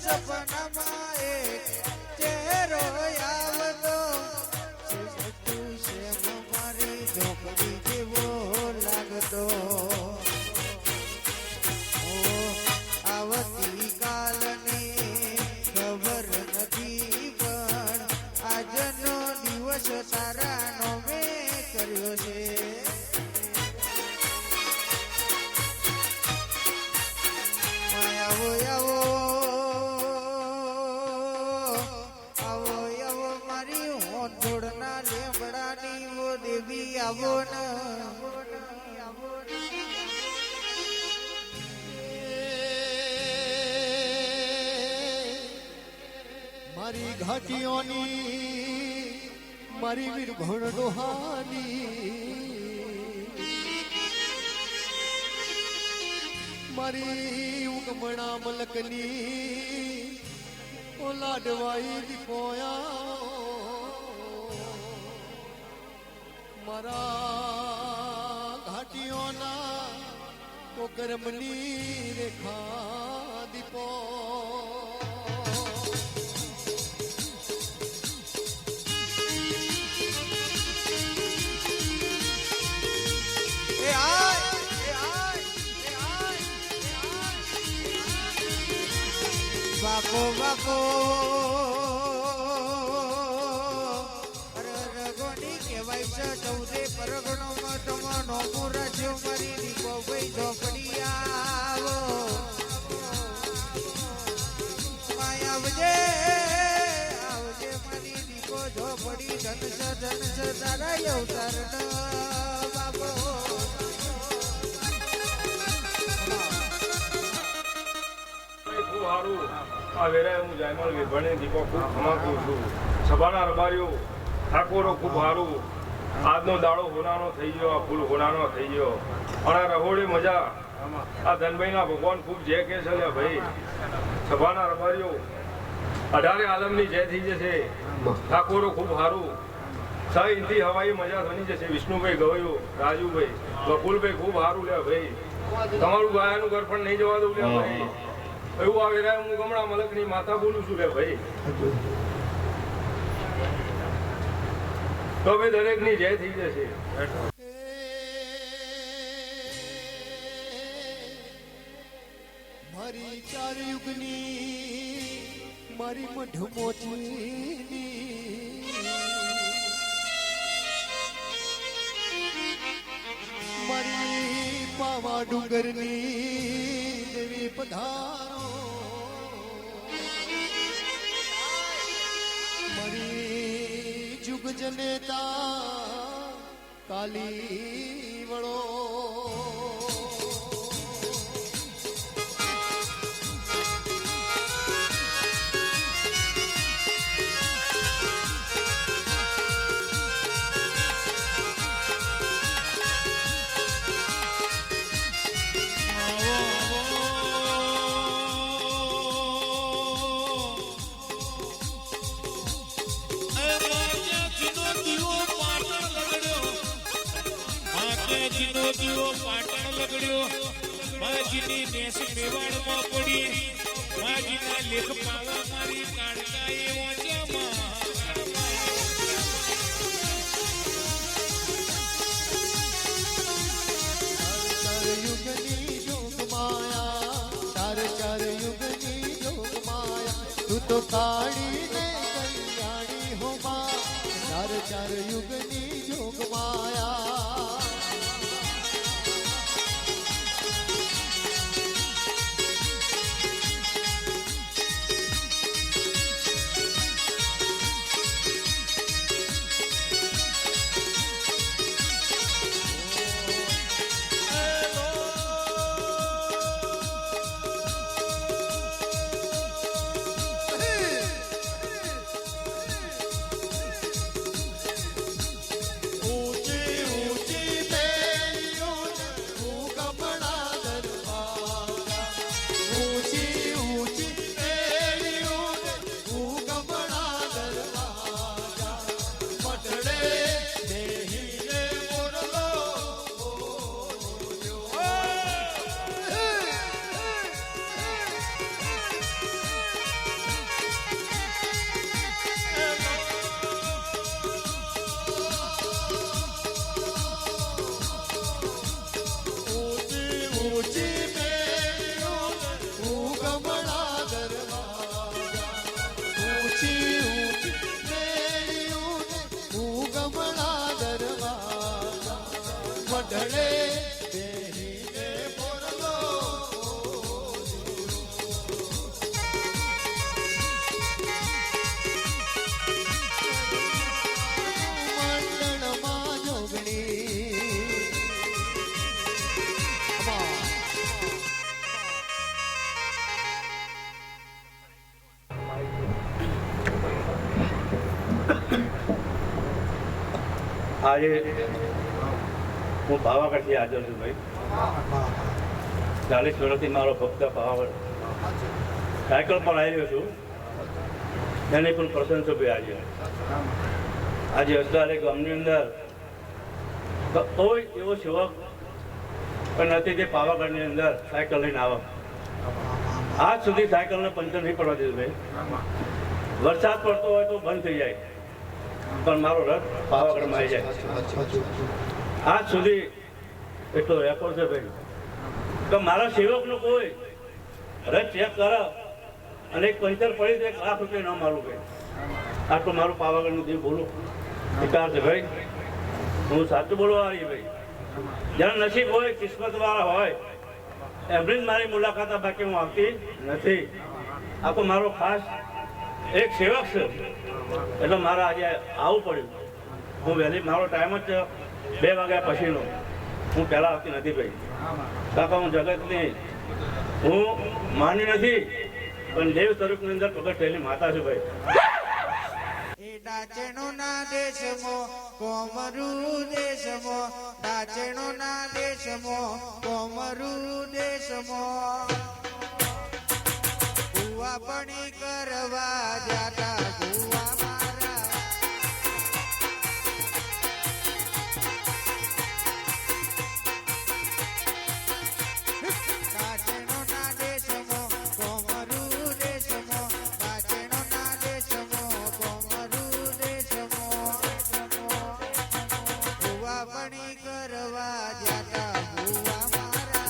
સપનામાં એક ચહેરો આવતો તું સેમ મારી ઝોપડી જેવો લાગતો આવતી કાલની ખબર નથી પણ આજનો દિવસ તારાનો મેં કર્યો છે આવો આવો આવો આવો મારી હોંધોડના લેબડાની વો દેવી આવો ને મારી ઘાટીઓની મારી વીરભણ ડોહાની મારી ઉગમણા મલકની ઓલાડવાઈ દીપોયા મારા ઘાટીઓના કોકરમની રેખા દીપો બાપો બાપો રગોની કહેવાય છે ચૌદે પરગણોમાં તમારો મોરા છે મારી દીકો ભાઈ ઝોપડી આવો આવજે આવજે મારી દીકો ઝોપડી ધનસ તારા અવતાર બાપો હારું આ વેરાય હું જાયમલ વિભણે દીપો ખૂબ ધમાકુ છું સભાના રબારીઓ ઠાકોરો ખૂબ હારું આજનો દાડો હોનાનો થઈ ગયો આ ફૂલ હોનાનો થઈ ગયો પણ આ રહોડી મજા આ ધનભાઈના ભગવાન ખૂબ જય કે છે લે ભાઈ સભાના રબારીઓ 18 આલમની જય થઈ જશે ઠાકોરો ખૂબ હારું સહ ઇન્થી હવાઈ મજા બની જશે વિષ્ણુભાઈ ગવાયો રાજુભાઈ બકુલભાઈ ખૂબ હારું લે ભાઈ તમારું ગાયાનું ઘર પણ નહીં જવા દઉં લે ભાઈ એવું આવે રે હું ગમણા મલકની માતા બોલું છું લે ભાઈ તો ભાઈ દરેકની જય થઈ જશે મારી ચાર યુગની મારી મઢમોચીની મારી પાવા ડુંગરની દેવી પધારો મારી જુગ જનેતા કાલી વળો દીવો પાટણ લગડ્યો માજીની નેસ મેવાડમાં પડી માજીના લેખ પાવા મારી કાઢતા એ વાંચ્યામાં યુગની જોગ માયા ચાર યુગની જોગ માયા તું તો કાળી ને કલ્યાણી હો માં ચાર યુગની જોગ માયા ઊંચી ઊંચી મેળ્યું ને ઉગમણા દરવાજા વઢડે બેહીને બોરલો મંડળમાં જોગણી આજે હું પાવાગઢથી હાજર છું ભાઈ. 40 વર્ષથી મારો ભક્ત પાવાગઢ સાયકલ પર આવ્યો છું. એની પણ પ્રશંસો ભાઈ આજે અસલાલે ગામની અંદર કોઈ એવો સેવક પણ નથી જે પાવાગઢની અંદર સાયકલ લઈને આવે. આજ સુધી સાયકલને પંચર નહીં પડવા દીધું ભાઈ. વરસાદ પડતો હોય તો બંધ થઈ જાય પણ મારો રથ પાવાગઢમાં આવી જાય. આજ સુધી એટલો રેકોર્ડ છે ભાઈ કે મારા સેવકનો કોઈ રથ ચેક કરે અને એક પંચર પડી તો 1 લાખ રૂપિયા ન મારું ભાઈ. આટલું મારું પાવાગઢનું દિલ બોલું વિચાર છે ભાઈ. હું સાચું બોલવા વાળી ભાઈ. જેના નસીબ હોય કિસ્મત વાળા હોય એમની જ મારી મુલાકાત બાકી હું આવતી નથી. આ તો મારો ખાસ એક સેવક છે એટલે મારે આજે આવવું પડ્યું. હું વહેલી મારો ટાઈમ જ 2 વાગ્યા પછીનો. હું પહેલાં આવતી નથી ભાઈ. કાકા હું જગતની હું માની નથી પણ દેવ સ્વરૂપની અંદર પ્રગટ થયેલી માતા છું ભાઈ. એ ડાચેણો ના દેશમો કોમરુ દેશમો ડાચેણો ના દેશમો કોમરુ દેશમો ભુવા પણી કરવા જાતા ભુવા મારા ડાચેણો ના દેશમો કોમરુ દેશમો ડાચેણો ના દેશમો કોમરુ દેશમો ભુવા પણી કરવા જાતા ભુવા મારા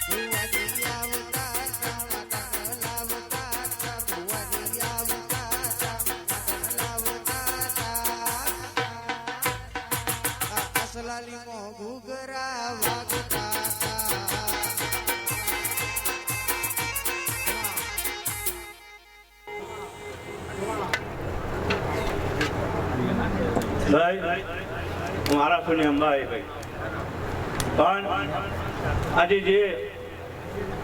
ભુવાજી આવતા વતન લાવતા ભુવાજી આવતા વતન લાવતા અસલાલી મો ઘૂઘરા વાગતા ભાઈ હું આરાસુની અંબાઈ ભાઈ. પણ આજે જે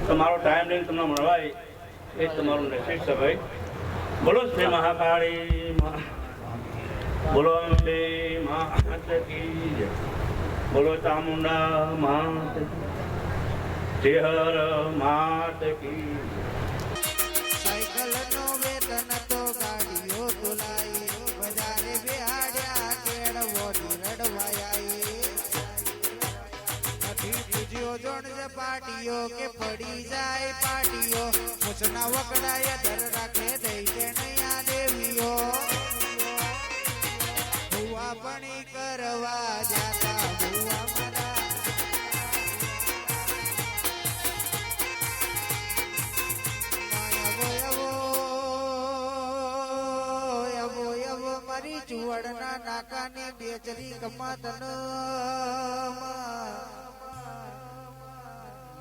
તમારો ટાઈમ લઈને તમને મળવાય એ તમારું નસીબ છે ભાઈ. બોલો શ્રી મહાકાળી બોલો અંબે માત કી જય. બોલો ચામુંડા માત કી જય. હર માત કી જય. સાયકલ નો વેતન તો ગાડીઓ તુલાઈ બજારે બેહાડ્યા કેળવોની રડવાયાઈ નથી પૂજ્યો જોણ પાટીઓ કે પડી જાય પાટીઓ મૂછના વકડાય દર રાખે દઈ દે નૈયા દેવીઓ ભુવા પણી કરવા જાતા ભુવા મારા મારી ચુવડના નાકાની બેચરી કમાતન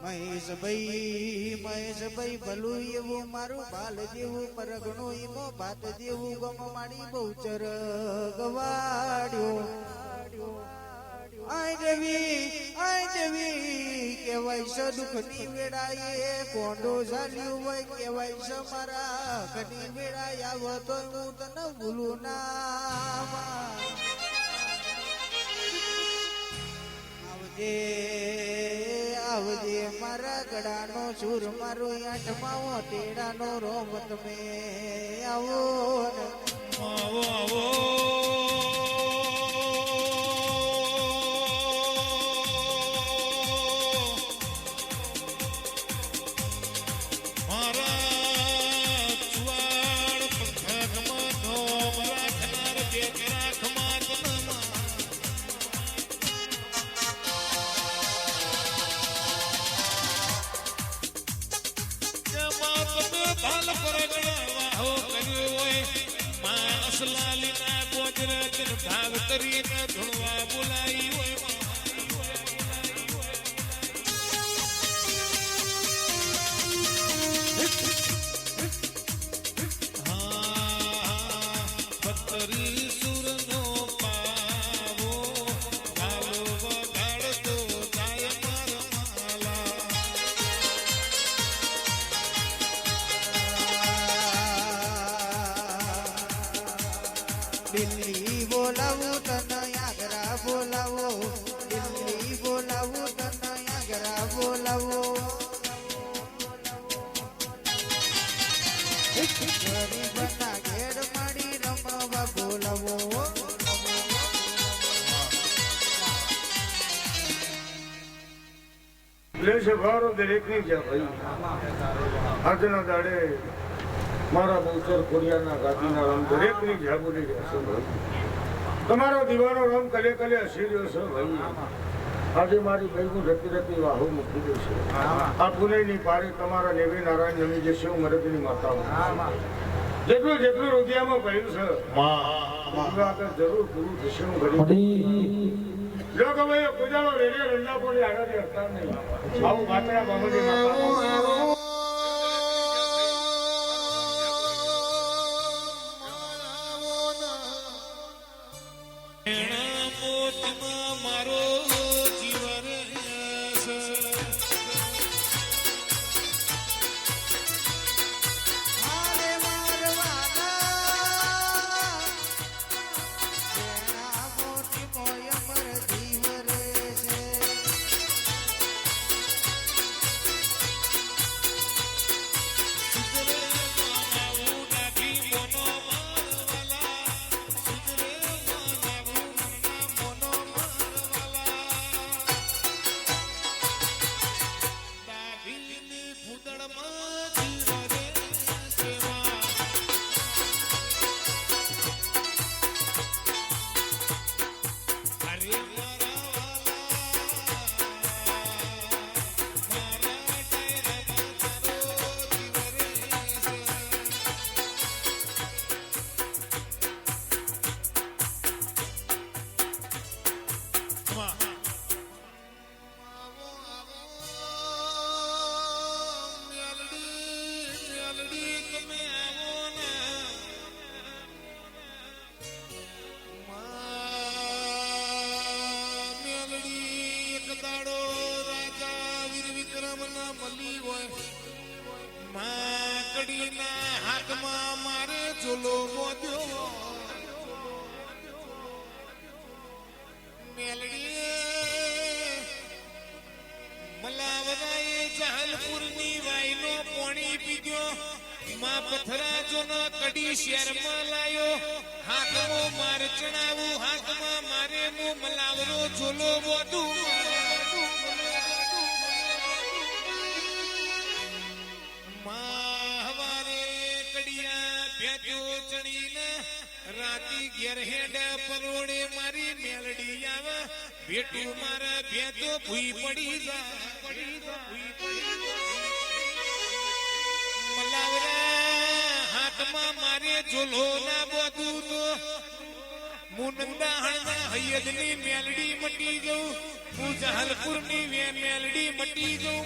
મહેશભાઈ ભલું એવું મારું બાલ જેવું પરગણું ઈમો ભાત જેવું ગમ માડી બહુચર ગવાડ્યો આય દેવી કેવાય છે દુઃખની વેળાએ કોંડો ઝાલ્યું હોય કેવાય છે મારા ઘણી વેળાએ આવો તો હું તને ભૂલું ના આવજે મારા ગળાનો સુર મારો આઠમાવો તેડાનો રોમ તમે આવો આવો આવો પરગણ વાહો કર્યો હોય માં અસલાલીના ગોજરાત ભાગ કરીને ધૂણવા બોલાઈ હોય પત્તરી સુરનો પાવો ગાલો વગાડતો જાય મારમાલા દિલ્હી બોલાવું તને આગ્રા બોલાવો દિલ્હી બોલાવું તને આગ્રા બોલાવો ગરીબના ઘેર મળી રમવા બોલાવો લેશે ભારો દરેકની છે ભાઈ આજના દાડે મારા બહુચર ખોડિયાના ગાદીના રમ દરેકની જાગુરી રહેશે ભાઈ તમારો દીવાનો રમ કલે કલે હસી રહ્યો છે ભાઈ આજે મારી બહેનું જતી રહેતી વાહુ મૂકી દેશે આ પુણેની પારે તમારા નેવી નારાયણ જમી જશે હું મરદની માતા જેટલું જેટલું રોગિયામાં ભર્યું છે આગળ જરૂર પૂરું થશે હું ઘડી જો કે ભાઈ પૂજાનો રેડિયો રંડાપોની આગળથી હસતા નહીં આવું માત્રા બાબતની માતા મારો જીવન હારે મારવાના જેના મોટી મોય મર જીવ રે છે માકડીના હાથમાં મારે ઝોલો મોદ્યો મેલડી મલાવરાએ જહાલપુરની વાઈનો પોણી પીધો માં પથરાજોનો કડી શેરમાં લાયો હાથમાં માર ચણાવું હાથમાં મારે મો મલાવરો ઝોલો મોદું રાતી ઘેર હેડ પરોડે મારી મેલડી આવે બેટું મારા ભેતો ભૂઈ પડી મલાવરા હાથમાં મારે ઝોલો ના બધું તો મુનંદા હળના હૈયદની મેલડી મટી જઉં હું જહાલપુરની મેલડી મટી જઉં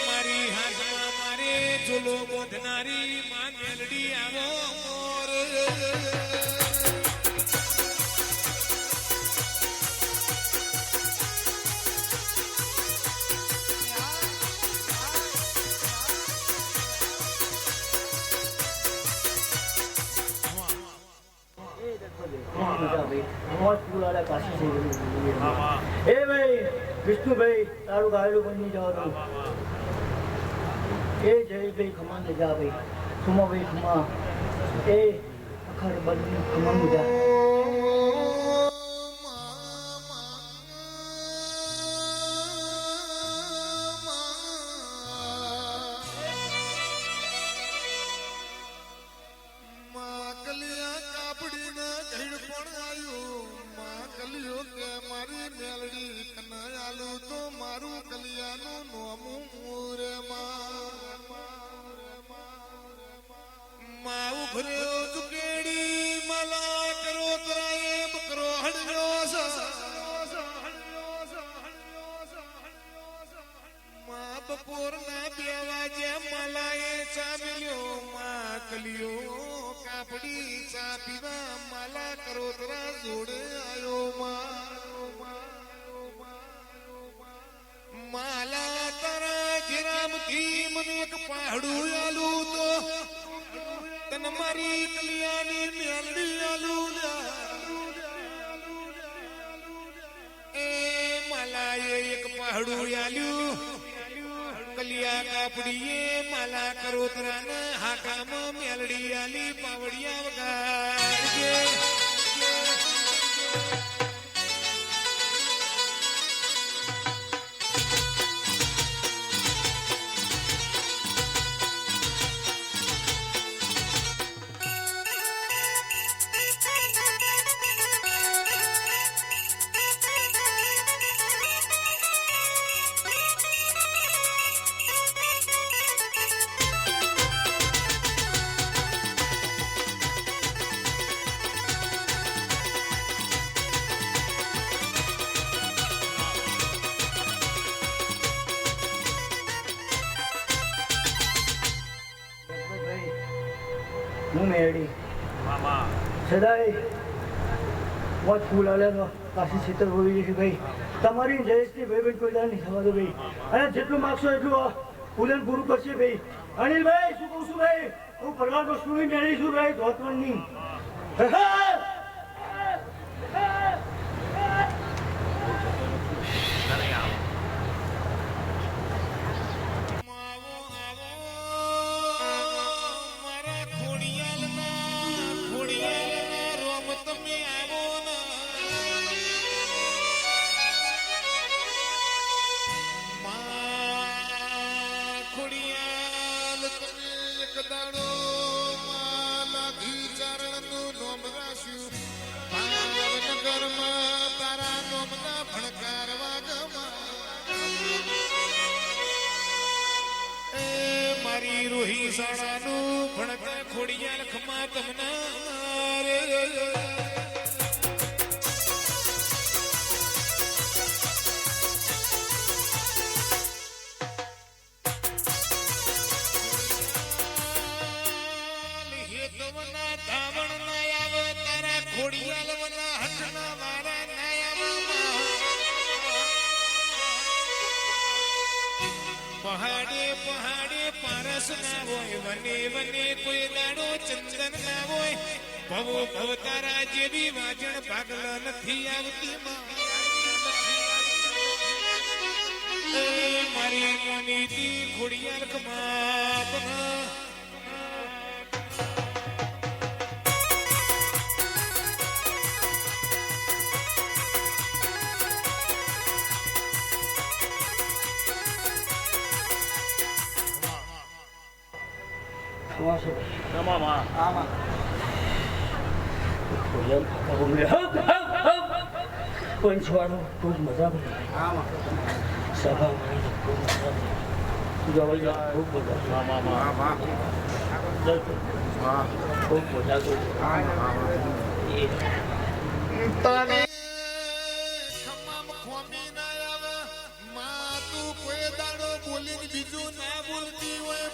મારી હાથમાં મારે ઝોલો બોધનારી માં મેલડી આવો મોર એ ભાઈ વિષ્ણુભાઈ તારું ગાયલું બની જવાનું એ જયભાઈ ખમા ને જા ભાઈ સુમાભાઈ ખમા એ અખર બની ખમા જા મારું કલિયાનું નોમું રે માં માં ઉભર્યો ચુકેડી માલા કરો તરાએ બકરો હડ્યો માં બપોરના 2 વાગ્યા માલાએ ચા મેલ્યો માં કલિયો કાપડી ચા પીવા માલા કરો તરા જોડે આયો માલા તારા ઘેરામથી મને એક પહાડું આલું તો તન મારી કલિયાની મેલડી આલું એ માલાએ એક પહાડું આલ્યું કલિયા કાપડીએ માલા કરોતરાના હાકામાં મેલડી આલી પાવડિયા વગાડજે હું મેળી સદાય મોત ફૂલ આલ્યા કાશી છેતર હોવી જશે ભાઈ તમારી જયેશની ભાઈ કોઈ દાર નહીં થવા દો ભાઈ અને જેટલું માગશો એટલું પૂજન પૂરું કરશે ભાઈ અનિલભાઈ શું કહું છું ભાઈ હું પરવાર વસ્તુની મેળી છું ભાઈ ધોતવણની મારી રોહી શાળાનું ભણતા ખોડિયાર ખમા તમના રે હેતવના ધાવણ ના આવે તારા ખોડિયાલવના હકના મારા ના આવે પહાડે પારસ ના હોય વને વને કોઈ દાડો ચંદન ના હોય ભવો ભવ તારા જેવી વાજણ ભાગલ નથી આવતી મારી મોનીતી ખોડિયાર કમાપના પંચવાનો ખૂબ મજા સભા ખૂબ મજા તારે ખમામ ખોમી ના આવે માં તું કોઈ દાડો બોલીને બીજું ના બોલતી હોય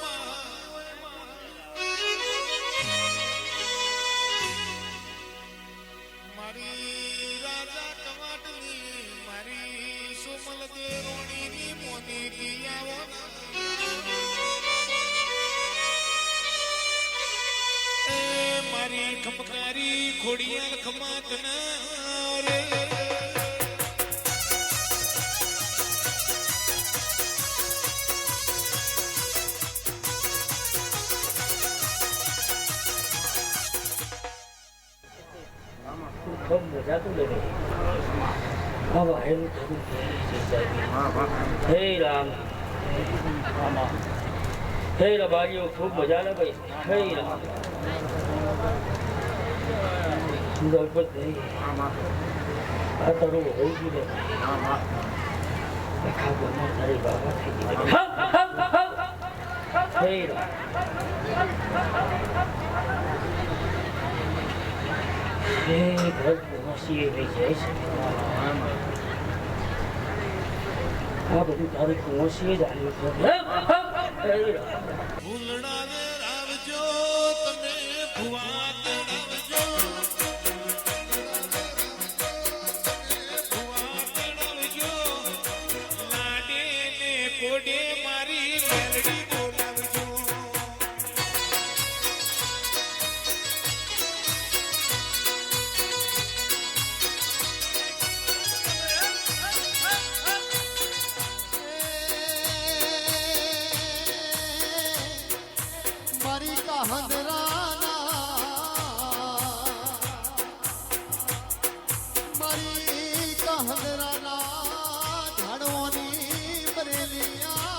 મારી રાજા કવાટની મારી સોમલ દેરોણીની મોની કિયાવો મારી ખમકારી ખોડિયાલ ખમાતના રે ખૂબ મજા તો લગે હવે એનું થવું હે રામ હે રબારીઓ ખૂબ મજા લે ભાઈ હે રામ ગણપત નહીં આ તારું હોઈ ગયું આખા ગામમાં તારી બાબા થઈ ગઈ હે રામ એ ઘર પહોંચી રહી જાય છે આ બધું તારું પહોંચી જ આવ્યું છે ફૂલડા વેરાવજો તમે ભુવા તેડાવજો ભુવા તેડાવજો લાડે ને કોડે મારી મેલડી બોલાવજો મારી કાહંદરાના મારી કાહંદરાના ઝાડવાની બરેલિયા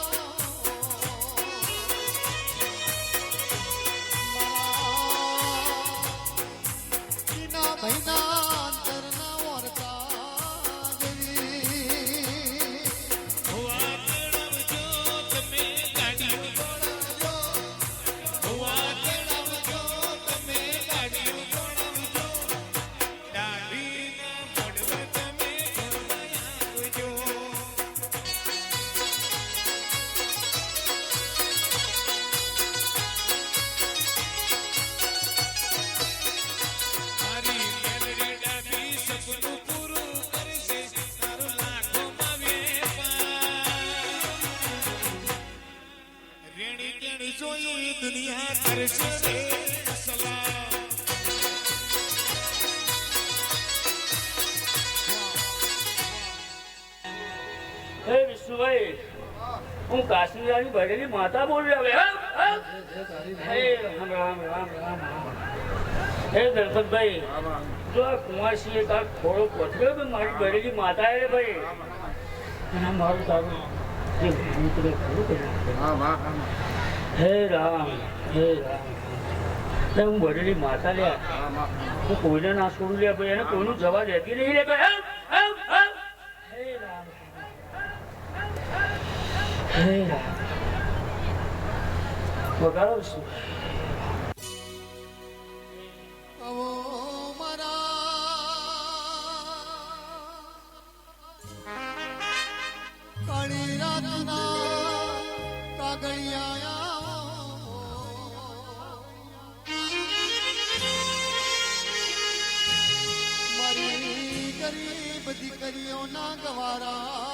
મારા ભાઈના અંતરના વર્તા જેવી ભુવા તેડાવજો તમે ગાડીઓ દોડાવજો ભુવા તેડાવજો તમે ગાડીઓ દોડાવજો દાઢીના મોઢવે તમે ઘરમાં આવજો મારી મેલડી ડાબી સપનું પૂરું કરશે તારું લાખોમાં વેપાર રેણી કેણી જોઈ દુનિયા કરશે રે સલામ હે વિષ્ણુભાઈ હું કાશ્મીરાની ભરેલી માતા બોલ રહ્યો હવે હે રામ રામ રામ રામ હે ગણપતભાઈ જો આ કુંવાસી એક આ થોડો પથર્યો તો મારી ભરેલી માતા હે ભાઈ અને મારું તારું જે મિત્ર ખરું કર્યું હે રામ હું ભરેલી માતા લ્યા હું કોઈને ના છોડું લે ભાઈ એને કોઈનું જવા દેતી નહીં લે ભાઈ હે રામ હે રામ વગાડો છું આવો મારા કાળી રાતના કાગળિયા મારી ગરીબ દીકરીઓના ગવારા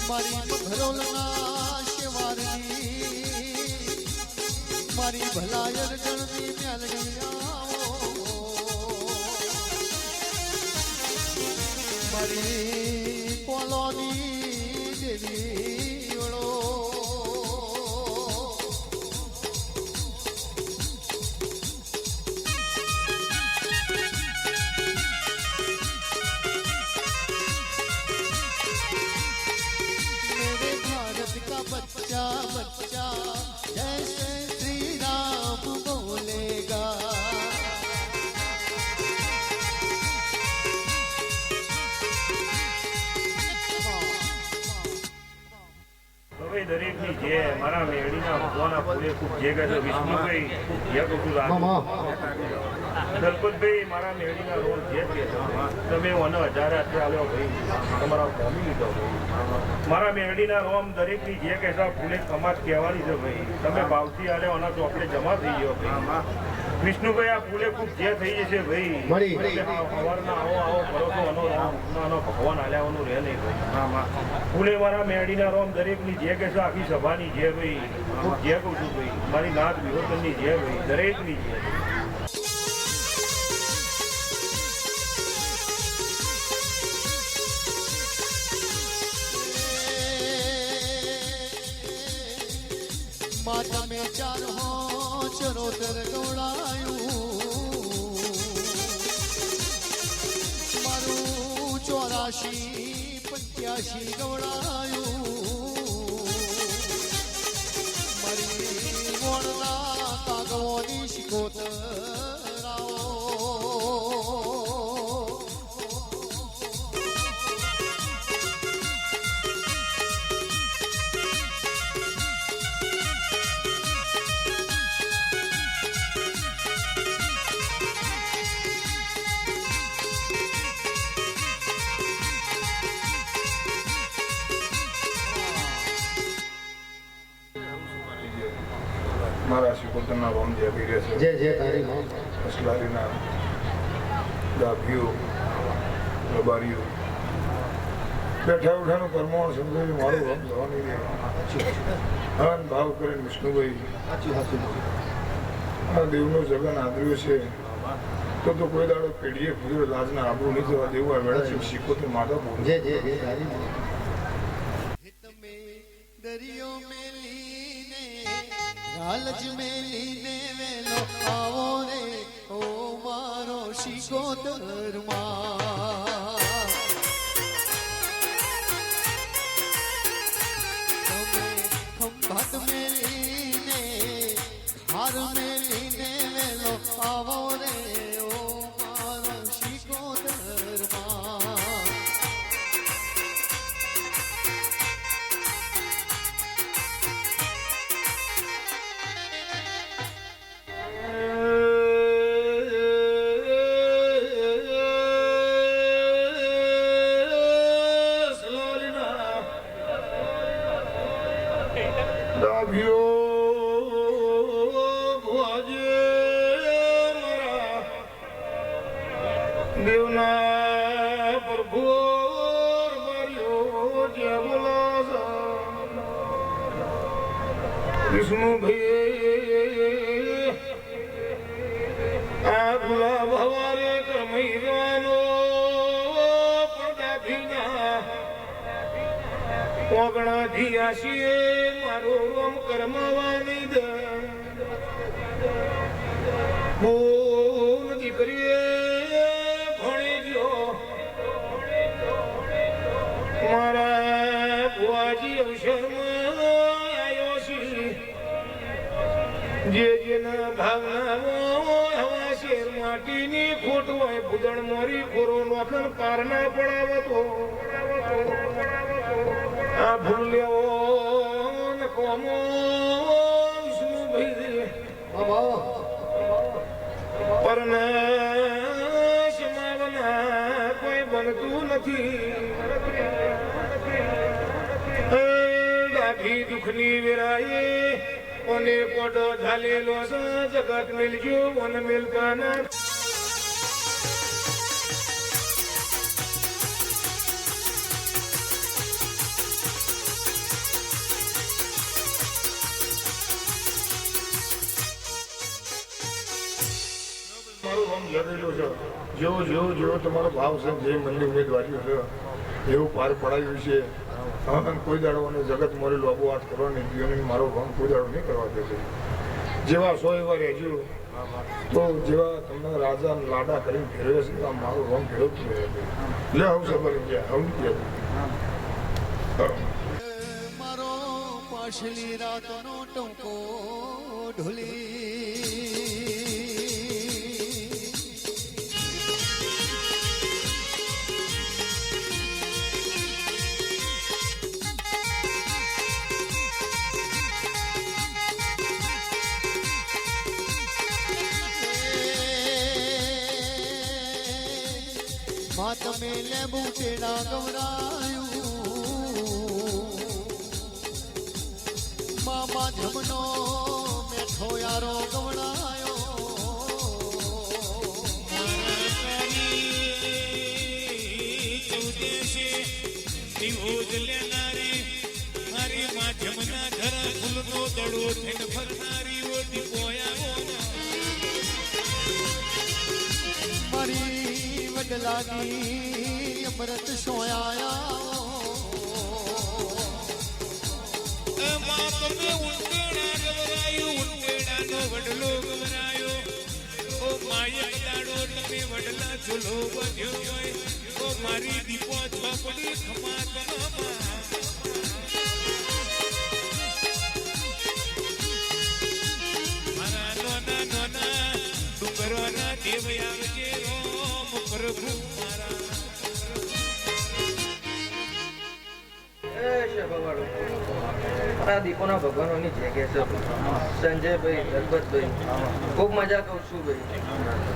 મારી ઘરોલના શિવારની મારી ભલાયર ગણની મેલગણિયા મારી કોલોની દેવી ઓળો मेरे भारत का बच्चा बच्चा जैसे श्री राम बोलेगा હવે દરેકની જે મારા મેળીના ભગવાનના ફૂલે ખૂબ જે કહે છે વિષ્ણુભાઈ જે કહું દલપતભાઈ મારા મેળીના રોડ જે કહે છે તમે મને 1000 હાથે આવ્યો ભાઈ તમારા કોમી લીધો મારા મેળીના રોમ દરેકની જે કહે છે ફૂલે કમાત કહેવાની છે ભાઈ તમે ભાવથી આલ્યો અને ચોપડે જમા થઈ ગયો ભાઈ વિષ્ણુભાઈ આ ફૂલે ખૂબ જે થઈ જશે ભાઈ મળી. સવારના આવો કરો તો આનો ભગવાન હાલ્યાવાનું રહે નહીં ભાઈ ફૂલે મારા મેડીના રોમ દરેકની જે કે છે આખી સભાની જે ભાઈ ખૂબ જે કહું છું ભાઈ મારી નાથ વિહોતનની જે ભાઈ દરેકની જે માતા મેં ચાર હો ચરોતર ગવડાયું મારું 84-85 ગવડાયું મારી વણના કાગળોની શિકોતરાઓ મારા શિકોતરના રોમ જે આપી રહ્યા છે જે તારી માં અસલારીના દાભીઓ રબારીઓ બેઠા ઉઠાનું પરમાણ સમજાવી મારું રોમ જવાની રહે હન ભાવ કરીને વિષ્ણુભાઈ આ દેવનો જગન આદર્યો છે તો કોઈ દાડો પેઢીએ પૂર્યો લાજના આબરૂ નહીં જવા દેવું આ વેળા છે શિકોતર માતા બોલ જે તારી માં દરિયો મેલીને લાલચ મેલીને વેલો આવો રે ઓ મારો શિકોતર માં તમે ખંભાત મેલીને હાર મેલીને વેલો આવો રે ઓ મારો શિકોતર માં દેવના પ્રભુ વિષ્ણુભાઈ આ ગુલાબ હવારે કરમૈવાનો પ્રદાભીના ઓગણા ધીયાસીએ મારો રોમ કરમવાની દે બોલ દીકરીએ મારા બુઆજી અવસરમાં આવ્યો છે જે જેના ભાવના હવા શેર માટીની ખોટ હોય ભૂદણ મોરી ખોરો નોખન પાર ના પડાવતો આ ભૂલ્યો ને કોમો વિષ્ણુભાઈ પરના સમાવના કોઈ બનતું નથી દાઢી દુખની વેરાએ ઓને કોડો ઝાલેલો જગત મિલજો વન મિલકાના મારું નામ લડેલું છે જેવો તમારો ભાવ છે જે મનની ઉમેદવારીઓ છે એવું પાર પડાયું છે કોઈ દાડો અને જગત મારે લોબો વાત કરવાની જીવન મારો ભંગ કોઈ દાડો નહીં કરવા દેશે જેવા સો એવા રહેજો તો જેવા તમને રાજા લાડા કરીને ફેરવે છે તો મારો ભંગ ફેરવતું રહે લે આવું સબર આવું મારો પાછલી રાતનો ટંકો ઢોલી તમે લેબુ તેડા ગવરાયું મામા જમનો મેઠો યારો ગવડાયો રોજ લેનારી મારી માધ્યમના ઘર ફૂલનો દડો થઈને ફરનારી ઓ દીપોયા મારી વડલાની અમૃત સોયાયા માં તમે ઉંટેડા ગવરાયું ઉંટેડાનો વડલો ગવરાયો ઓ માય દાડો તમે વડલા ઝૂલો બધ્યો હોય ઓ મારી દીપો ઝોપડી ખમા તમામાં મારા નોના નોના ડુંગરોના દેવ આવજે રોમ પ્રભુ મારા દીપોના ભગવાનોની જગ્યા છે સંજયભાઈ દલપતભાઈ ખૂબ મજા કરું છું ભાઈ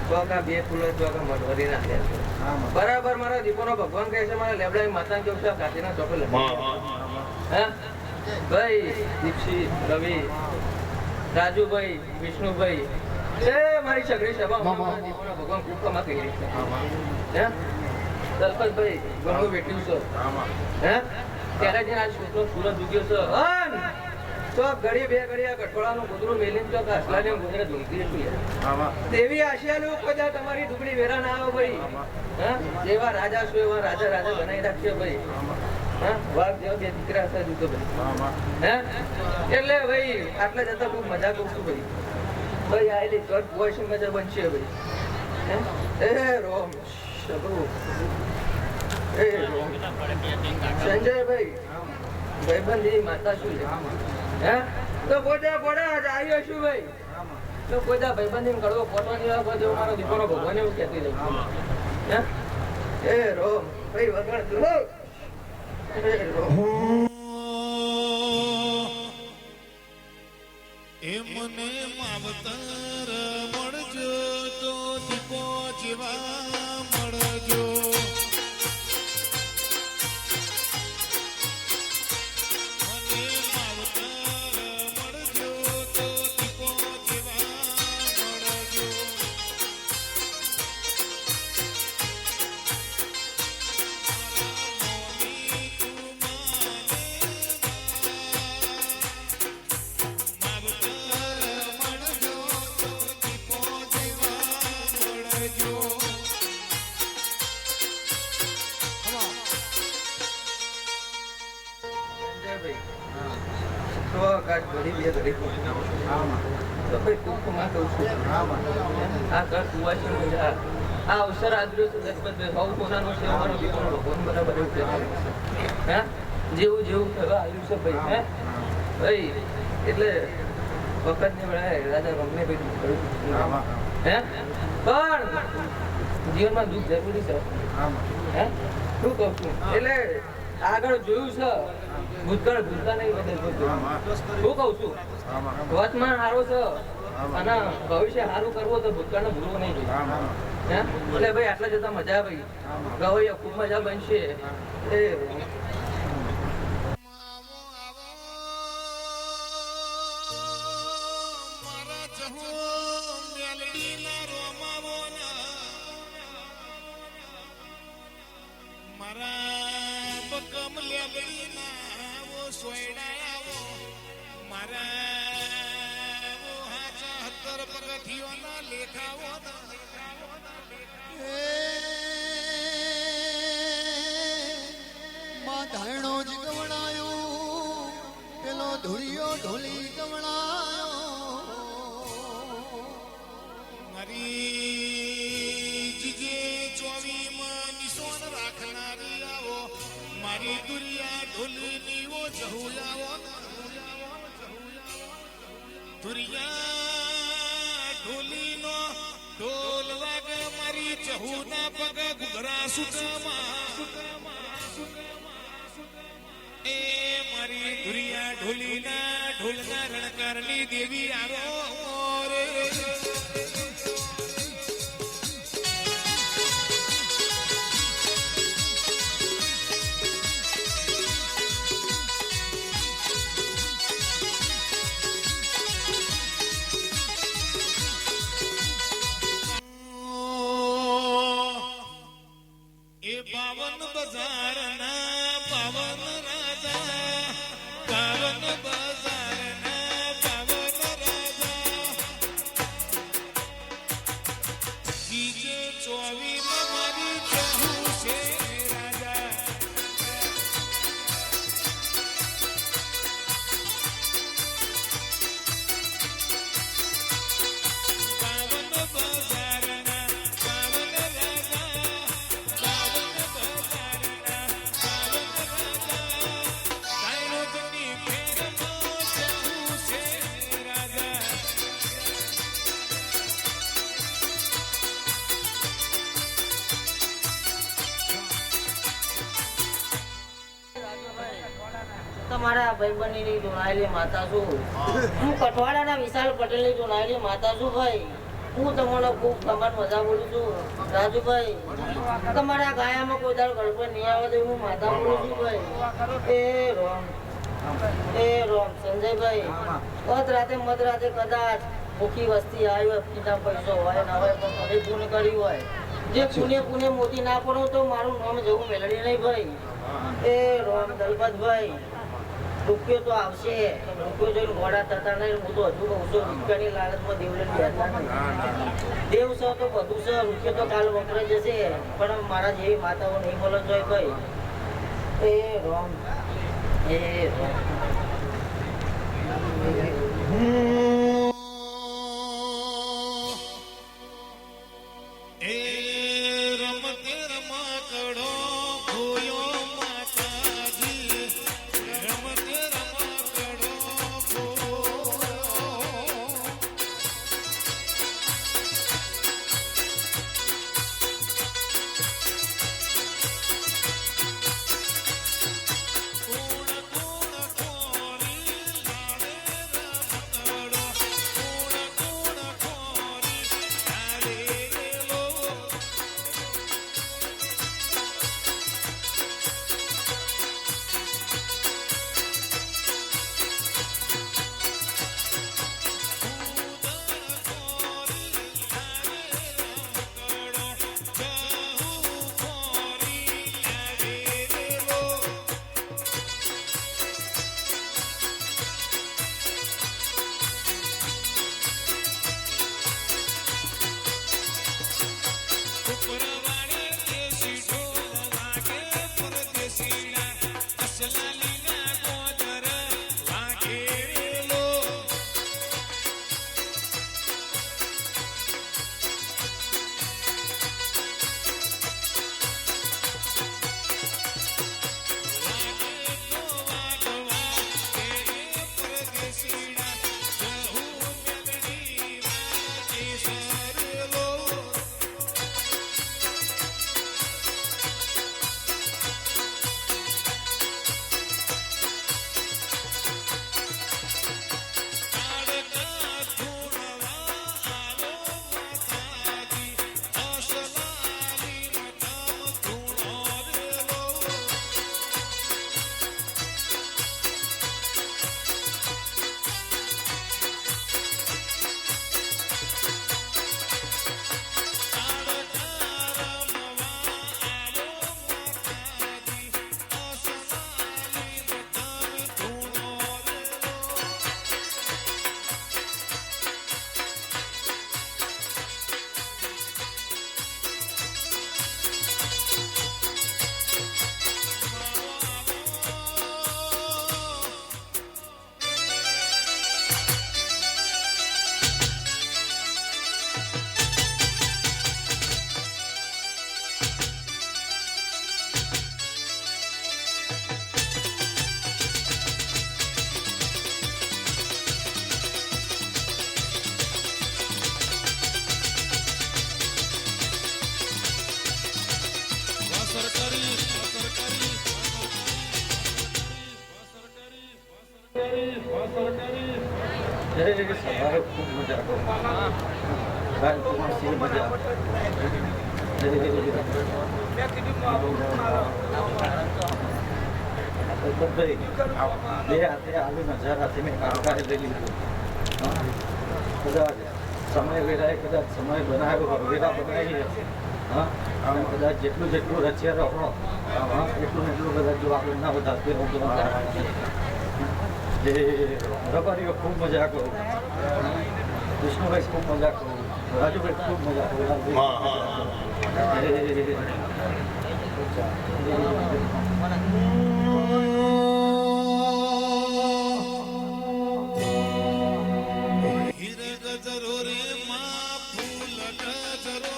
ચોકા બે ફૂલો ચોકા મઢવરી નાખ્યા છે બરાબર મારા દીપોનો ભગવાન કહે છે મારા લેબડા માતા કેવું છે કાશીના ચોકે હે ભાઈ દીપસી રવિ રાજુભાઈ વિષ્ણુભાઈ એ મારી સગડી સભા દીપોના ભગવાન ખૂબ કમા કહી રહી છે હે દલપતભાઈ ઘણું બેઠ્યું છે હે ત્યારે જે આ છોકરો સુરત ઉગ્યો છે તો ઘડી બે ઘડી આ ગઠોળાનું ગોદરું મેલીને તો કાસલાને ગોદરે ધૂમતી છું યાર દેવી આશિયાનું કોઈ તમારી દુબળી વેરા ના આવો ભાઈ હા જેવા રાજા છો એવા રાજા રાજા બનાવી રાખશે ભાઈ હા વાઘ જેવા બે દીકરા હશે જુતો ભાઈ હે એટલે ભાઈ આટલા જતા ખૂબ મજા કરું છું ભાઈ ભાઈ આયેલી ઘર વોશિંગ મજા બનશે ભાઈ હે એ રોમ શબુ સંજયભાઈ ભાઈબંધી માતા શું છે હે તો પોતા પોડા આવ્યો છું ભાઈ તો પોતા ભાઈબંધી કડવો પોતવાની વાત બધો મારો દીકરો ભગવાન એવું કહેતી રહી હે એ રોમ ભાઈ વગર તું એ રોમ એ મને માવતર મળજો તો દીપો જેવા મળજો આ અવસર આદર્યો છે દશપતભાઈ સૌ પોતાનો છે અમારો દીકરો ભગવાન બરાબર એવું કહે હે જેવું જેવું થવા આવ્યું છે ભાઈ હે ભાઈ એટલે વખત ને વળાય રાજા રમને ભાઈ હે પણ જીવનમાં દુઃખ જરૂરી છે હે શું કહું છું એટલે આગળ જોયું છે ભૂતકાળ ભૂતકાળ નહીં બદલ શું કહું છું વર્તમાન સારો છે અને ભવિષ્ય સારું કરવું તો ભૂતકાળને ભૂલવું નહીં જોઈએ એટલે ભાઈ આટલા જતા મજા ભાઈ ગવૈયા ખૂબ મજા બનશે એ માં ધારણો જ ગવણાયો પેલો ધૂળિયો ઢોલી ગવણાયો મારી જીજે ચોવીમાં નિશોન રાખનારી આવો મારી દુરિયા ઢોલીની ઓ જહુયાવો દુરિયા ઢોલીનો ઢોલ વાગે મારી જહુના પગ ઘુઘરા સુટમાં એ મારી દુરિયા ઢોલીના ઢોલના રણકારની દેવી આરો રે એ 52 બજારના 52 ચોવીમાં મારી જહુ છે રાજા પાવન બજારના પાવન રાજા પાવન બજારના પાવન રાજા કાયરોજની ફેરમાં જહુ છે રાજા તમારા ભાઈબંધની જોડાયેલી માતા છું હું કઠવાડાના વિશાલ પટેલની જોડાયેલી માતા છું ભાઈ હું તમારો ખૂબ કમર મજા બોલું છું રાજુભાઈ તમારા ગાયામાં કોઈ દાળ ગડબડ નહીં આવે તો હું માતા બોલું છું ભાઈ એ રોમ સંજયભાઈ મધ રાતે કદાચ ભૂખી વસ્તી આવી હોય પીના પૈસો હોય ના હોય પણ મને પૂર્ણ કર્યું હોય જે પુણે મોતી ના પડો તો મારું નામ જવું મેળવી નહીં ભાઈ એ રોમ દલપતભાઈ રૂપિયો તો આવશે રૂપિયો જોઈને ઘોડા થતા નહીં હું તો હજુ કહું છું રૂપિયાની લાલચમાં દેવલે બેઠા નહીં દેવ છે તો બધું છે રૂપિયો તો કાલ વપરાઈ જશે પણ મારા જેવી માતાઓ નહીં બોલો જોઈએ ભાઈ એ રોમ એ રમતે રમકડો ખોયો માતાજી રમતે રમકડો ખોયો કોણ કોણ કોરી લાડે રમકડો કોણ કોણ કોરી લાડે લો સવારે ખૂબ મજા કાલ તમારે શી મજા બે હાથે આલુ નજારાથી મેં કામકાજ લઈ લીધું કદાચ સમય વેળાએ કદાચ સમય બનાવ્યો વેળા બનાવી હા આમ કદાચ જેટલું રચ્યા રહો એટલું કદાચ જો આપણે ના વધારતું જે રબારીઓ ખૂબ મજા કરું વિષ્ણુભાઈ ખૂબ મજા કરું રાજુભાઈ ખૂબ મજા કરું. હા હા હીર ગજરો રે માં ફૂલ ગજરો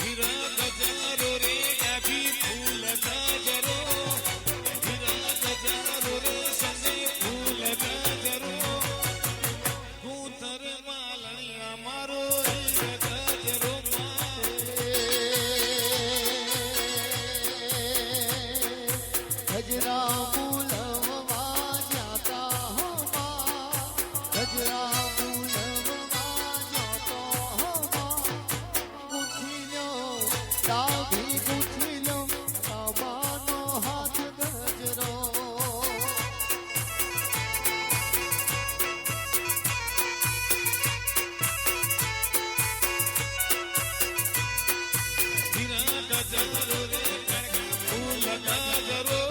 હીર ગજરો રે ડાભી ફૂલ ગજરો હીર ગજરો રે સંગે ફૂલ ગજરો કૂતર માલણિયા મારો હીર ગજરો ગજરા બોલવા જાતા હો માં ગજરા બોલવા જાતો હો માં ગુથીલો ડાભી ગુથીલો બાબાનો હાથ ગજરો હીરા ગજરો રે ફૂલ ગજરો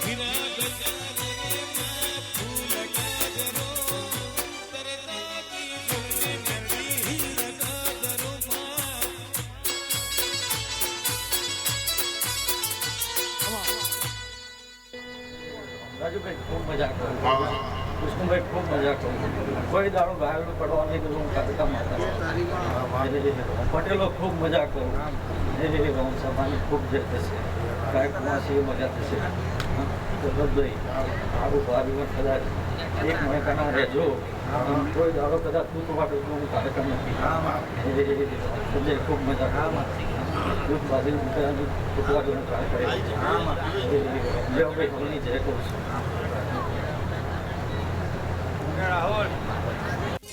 હીરા ગજરો રે માં ફૂલ ગજરો તરતાતી બોલને મેરડી હીરા ગજરો માં રાજુભાઈ ખૂબ મજા કરું. કૃષ્ણભાઈ ખૂબ મજા કરું. કોઈ દાડો ગાયડું પડવા નહીં કરું. હું કાકા માતા પટેલો ખૂબ મજા કરું. એ સભાની ખૂબ જય થશે. ગાયકમાં છે મજા થશે. ભરતભાઈ આવું ભાવીમાં કદાચ એક મહિનાના રહેજો. કોઈ દાડો કદાચ દૂધ વાટો હું કાર્યક્રમ નથી. સંજય ખૂબ મજા કરું. દૂધ બાંધી ટૂંકવા જોવાનું ટ્રાય કરે છે. ભાઈ હોલની જય કરું છું.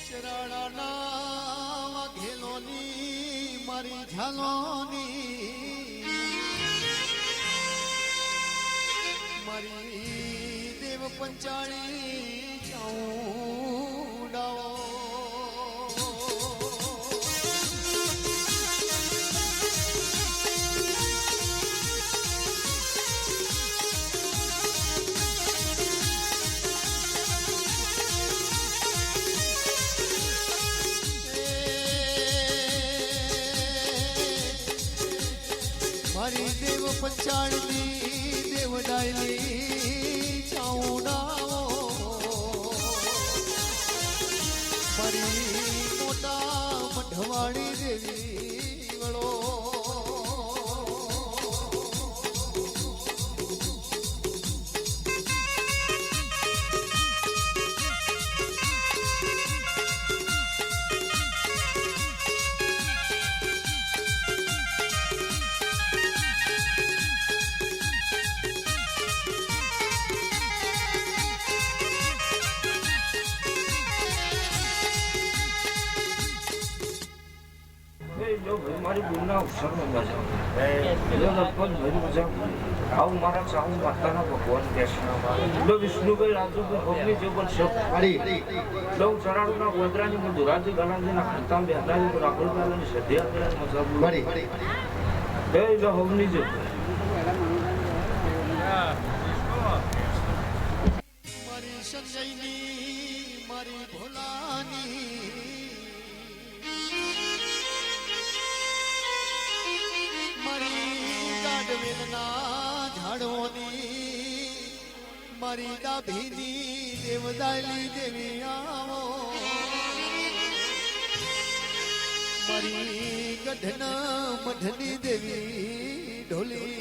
શરણાના વાઘેલોની મારી ઝાલોની મારી દેવ પંચાળી ચાઉડાઓ મારી દેવ પંચાળની દેવ ડાયલી ચાઉડાઓ મારી મોટા મઢવાડી દેવી વળો મારી ગુણના અવસરમાં મજા આવું મારા ચાહુ માતાના ભગવાન કૃષ્ણ વિષ્ણુભાઈ રાજુભાઈ ભગની જે પણ શબ્દ લવ ચરાડુના ગોદરાની હું દુરાજી ગણાજીના ખાતામ બેહરાજી રાહુલભાઈની સદ્યા મજા એ જો હોવની જે મારી સંજયની મારી ભોલાની મારી ગાઢવેલના ઝાડોની મારી ડાભીની દેવદાયલી દેવી આવો મારી ગઢના મઢની દેવી ઢોલી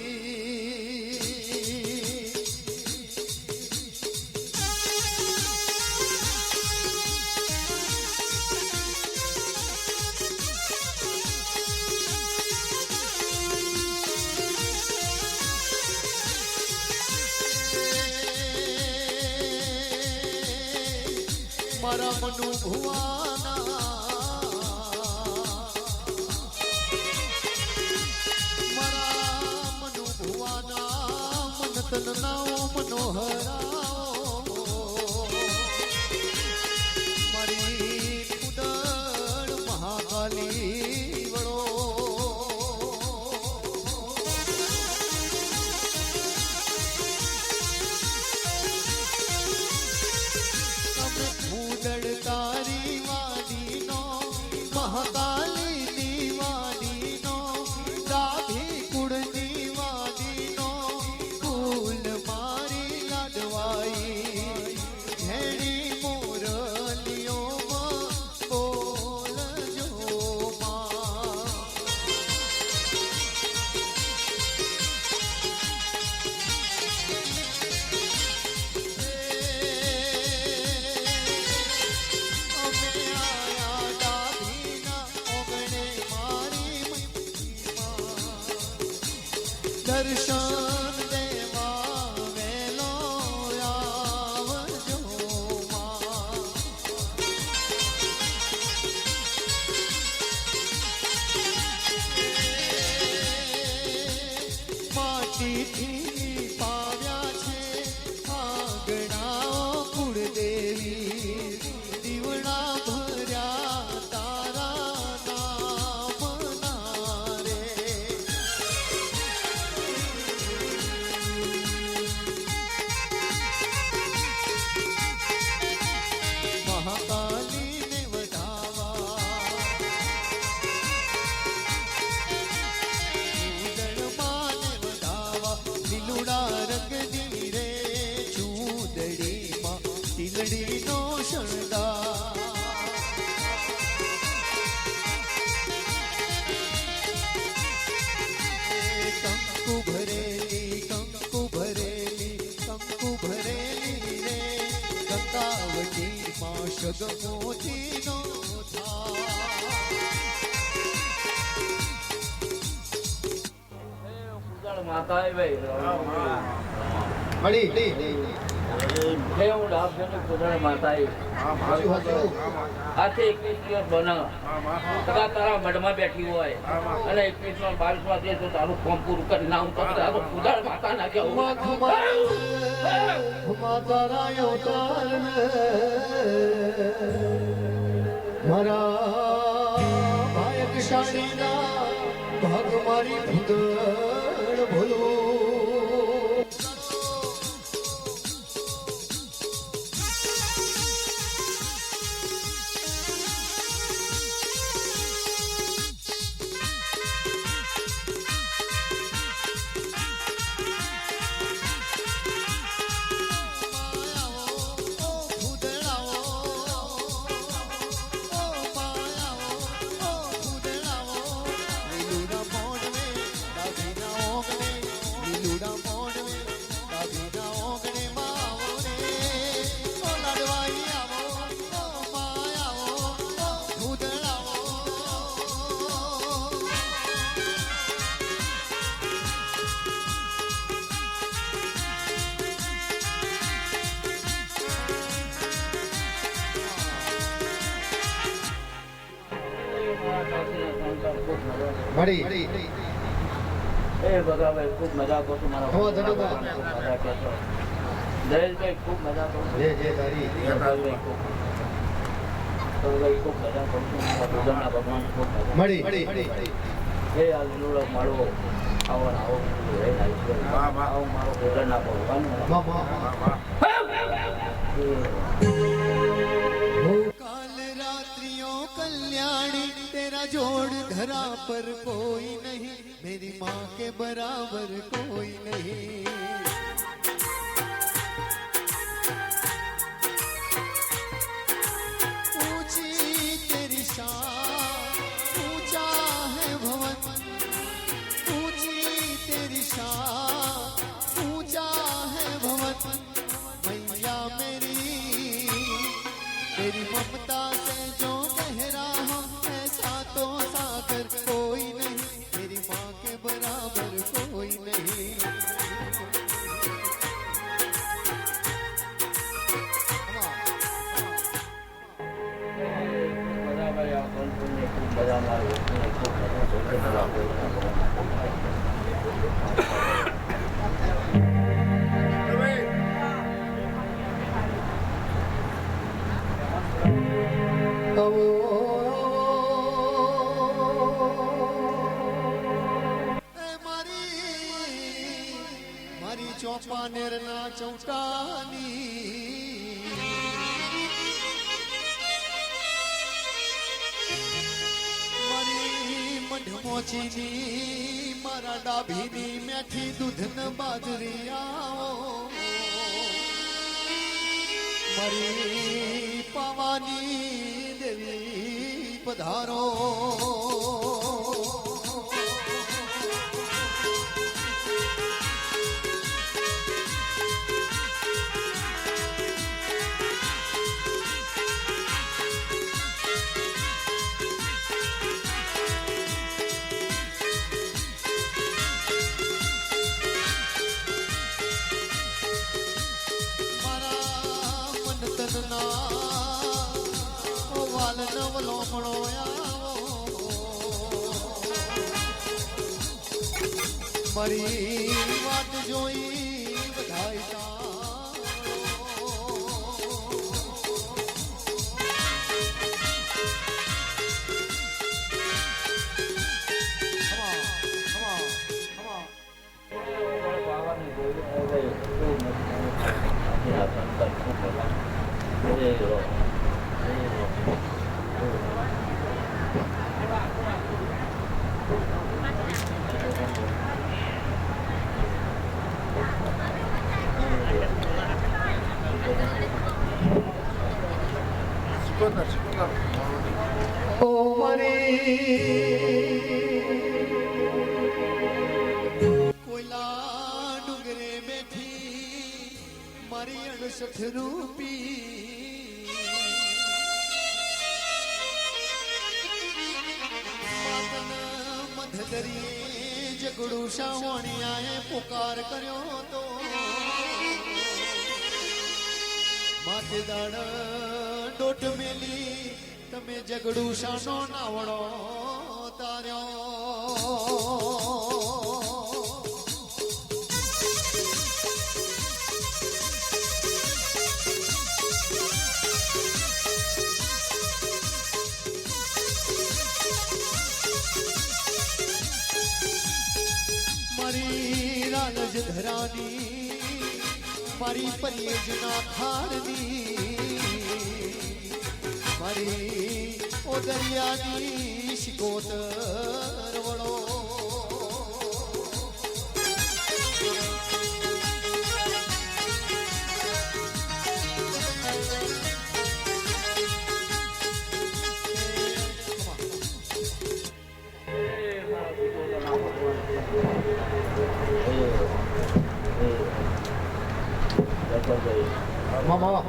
મારા મનુ ભુવાના મારા મનુ ભુવાના મન તન નાઓ મનોહરાઓ મારી કુદળ મહાકાલી વળો ભાઈ ઘેડી મોરલીઓમાં બોલજો માં અમે આયા ડાભીના ઓગણે મારી મંદિરમાં દર્શન દેવા વેલો આવજો માં માટીથી પાવ્યા છે આંગણાઓ કુળદેવી દીવડા ભર્યા તારા નામના રે મહાકાલીને વધાવા ઉદળમાને વધાવા લીલુડા રંગની રે ચૂદડીમાં ટીલડીનો શણગાર કંકુ ભરેલી કંકુ ભરેલી કંકુ ભરેલી રે ગંગાવતીમાં શગમોતીનો માતા ભાઈ હું ડાબ છે કુદરત માતા આથી 21 દિવસ બનાવ તારા મઢમાં બેઠી હોય અને 21 માં 22 માં તો તારું ફોર્મ પૂરું કરી ના હું તો તારું કુદરત માતા ના કેવું મારા ભાયકશાળીના ભાગ મારી ભૂદળ ભૂલું મળી એ ભગાભાઈ ખૂબ મજા કરું છું મારા જયેશભાઈ ખૂબ મજા કરું છું ખૂબ મજા કરું છું ભગવાનના ભગવાન ખૂબ મજા મળી એ આ લીલુડો મળવો આવો આવો આવો મારો ભગવાનના ભગવાન काल रात्रियों कल्याणी तेरा जोड़ धरा पर कोई नहीं मेरी माँ के बराबर कोई नहीं ऊंची तेरी शान ऊंचा है भवन ऊंची तेरी शान ऊंचा है भवन मैया मेरी तेरी ममता से जो गहरा हो ऐसा तो सागर कोई नहीं मेरी माँ के बराबर कोई नहीं ભગાભાઈ આ કંપનીને ખૂબ મજા મારી ખૂબ મજા મારી ચોપાનેર ના ચૌટાની મારી મઢમોચીની મારા ડાભીની મેઠી દૂધ ન બાજરી આવો મારી પાવાની દેવી પધારો. મારી વાત જોઈ બધાય ઓ મારી કોયલા ડુંગરે બેઠી મારી 68 રૂપી મધદરીએ જગડું સાવણિયાએ પુકાર કર્યો તો માથે દાડ ડોટ મેલી તમે જગડું શાનો નાવડો તાર્યો. મારી રાલજ ધરાની મારી પરિયજના ખાડની મારી ઓ દરિયાની શિકોતર વળો. મામા